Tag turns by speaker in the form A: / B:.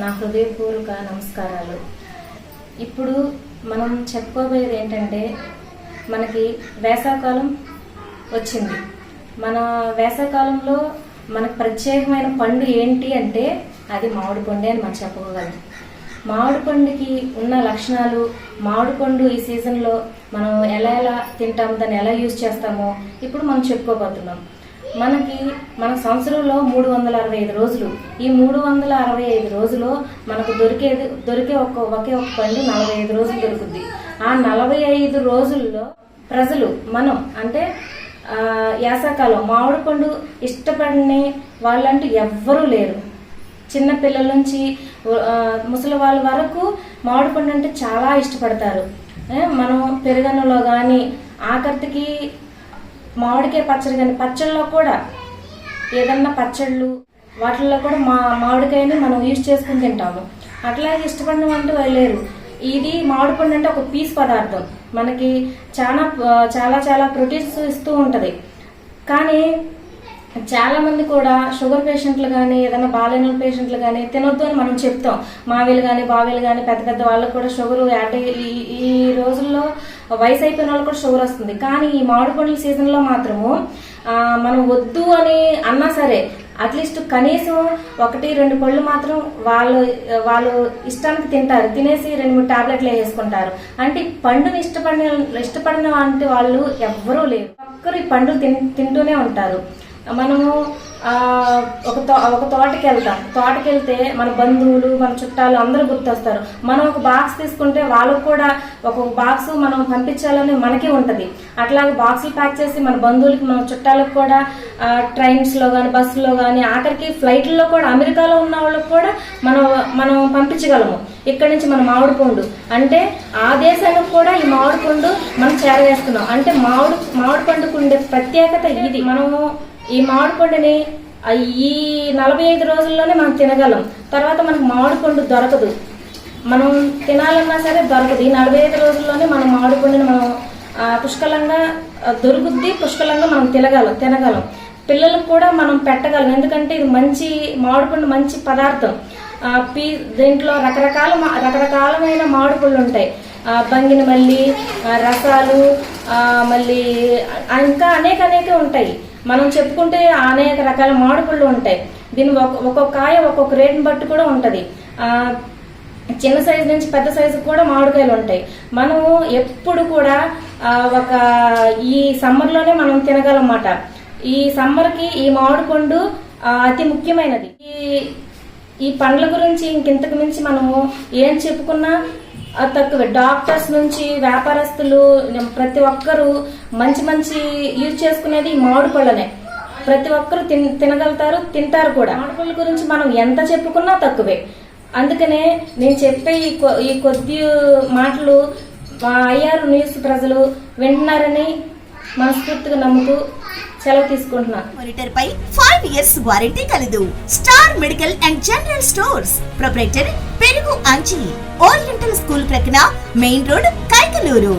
A: నా హృదయపూర్వక నమస్కారాలు. ఇప్పుడు మనం చెప్పుకోబోయేది ఏంటంటే, మనకి వేసవికాలం వచ్చింది. మన వేసవికాలంలో మనకు ప్రత్యేకమైన పండు ఏంటి అంటే అది మామిడి పండు అని మనం చెప్పుకోగలం. మామిడి పండుకి ఉన్న లక్షణాలు, మామిడి పండు ఈ సీజన్లో మనం ఎలా తింటాము, దాన్ని ఎలా యూజ్ చేస్తామో ఇప్పుడు మనం చెప్పుకోబోతున్నాం. మన సంవత్సరంలో 365 రోజులు. ఈ 365 రోజులు మనకు దొరికే ఒకే ఒక పండు 45 రోజులు దొరుకుద్ది. ఆ 45 రోజుల్లో ప్రజలు మనం అంటే యాసకాలం మామిడి పండు ఇష్టపడని వాళ్ళంటూ ఎవ్వరూ లేరు. చిన్న పిల్లల నుంచి ముసలి వాళ్ళ వరకు మామిడి పండు అంటే చాలా ఇష్టపడతారు. మనం పెరుగన్నంలో కానీ, ఆఖరికి మామిడికాయ పచ్చడి కానీ, పచ్చళ్ళలో కూడా ఏదన్నా పచ్చళ్ళు వాటిల్లో కూడా మామిడికాయని మనం యూజ్ చేసుకుని తింటాము. అట్లాగే ఇష్టపడిన అంటూ లేరు. ఇది మామిడి పండు అంటే ఒక పీస్ పదార్థం, మనకి చాలా ప్రోటీన్స్ ఇస్తూ ఉంటుంది. కానీ చాలా మంది కూడా షుగర్ పేషెంట్లు కానీ, ఏదైనా బాలేని పేషెంట్లు కానీ తినొద్దు అని మనం చెప్తాం. మావేలు కానీ, బావేలు కానీ పెద్ద వాళ్ళకు కూడా షుగర్ యాడ్ ఈ రోజుల్లో వయసు అయిపోయిన వాళ్ళకి కూడా షుగర్ వస్తుంది. కానీ ఈ మామిడి పండ్ల సీజన్లో మాత్రము మనం వద్దు అని అన్నా సరే అట్లీస్ట్ కనీసం 1-2 పళ్ళు మాత్రం వాళ్ళు ఇష్టానికి తింటారు. తినేసి 2-3 టాబ్లెట్లు వేసుకుంటారు. అంటే పండుని ఇష్టపడిన అంటే వాళ్ళు ఎవ్వరూ లేరు. ఒక్కరు ఈ పండు తింటూనే ఉంటారు. మనము ఒక తోటకి వెళ్తే మన బంధువులు, మన చుట్టాలు అందరూ గుర్తొస్తారు. మనం ఒక బాక్స్ తీసుకుంటే వాళ్ళకు కూడా ఒక బాక్స్ మనం పంపించాలని మనకి ఉంటుంది. అట్లాగే బాక్సులు ప్యాక్ చేసి మన బంధువులకి, మన చుట్టాలకు కూడా ట్రైన్స్లో కానీ, బస్సులో కానీ, ఆఖరికి ఫ్లైట్లలో కూడా అమెరికాలో ఉన్న వాళ్ళకి కూడా మనం పంపించగలము. ఇక్కడి నుంచి మన మామిడి పండు అంటే ఆ దేశానికి కూడా ఈ మామిడి పండు మనం చేరవేస్తున్నాం. అంటే మామిడి పండుకు ఉండే ప్రత్యేకత ఇది. మనము ఈ మామిడి పండుని ఈ 45 రోజుల్లోనే మనం తినగలం. తర్వాత మనకు మామిడి పండు దొరకదు, మనం తినాలన్నా సరే దొరకదు. ఈ 45 రోజుల్లోనే మనం మామిడి పండుని మనం పుష్కలంగా దొరుకుద్ది, పుష్కలంగా మనం తినగలం. పిల్లలకు కూడా మనం పెట్టగలం. ఎందుకంటే ఇది మామిడి పండు మంచి పదార్థం. దీంట్లో రకరకాలమైన మామిడి పళ్ళు ఉంటాయి. బంగిన మల్లి, రసాలు, మళ్ళీ ఇంకా అనేక ఉంటాయి. మనం చెప్పుకుంటే అనేక రకాల మామిడి పళ్ళు ఉంటాయి. దీని ఒక్కొక్క కాయ ఒక్కొక్క రేటుని బట్టి కూడా ఉంటుంది. చిన్న సైజు నుంచి పెద్ద సైజు కూడా మామిడికాయలు ఉంటాయి. మనము ఎప్పుడు కూడా ఈ సమ్మర్లోనే మనం తినగలమాట. ఈ సమ్మర్కి ఈ మామిడి పండు అతి ముఖ్యమైనది. ఈ పండ్ల గురించి ఇంతకు మించి మనము ఏం చెప్పుకున్నా తక్కువే. డాక్టర్స్ నుంచి వ్యాపారస్తులు ప్రతి ఒక్కరూ మంచి యూజ్ చేసుకునేది ఈ మామిడి పళ్ళనే. ప్రతి ఒక్కరు తినగలుగుతారు, తింటారు కూడా. మామిడి పళ్ళ గురించి మనం ఎంత చెప్పుకున్నా తక్కువే. అందుకనే నేను చెప్పే ఈ కొద్ది మాటలు IR న్యూస్ ప్రజలు వింటున్నారని మనస్ఫూర్తిగా నమ్ముతూ సెలవు తీసుకుంటున్నాను.
B: మానిటర్ పై 5 years వారంటీ కలదు. Star medical and general stores proprietor పెరుగు అంచి, ఓరియంటల్ స్కూల్ ప్రక్కన మెయిన్ రోడ్, కైకలూరు.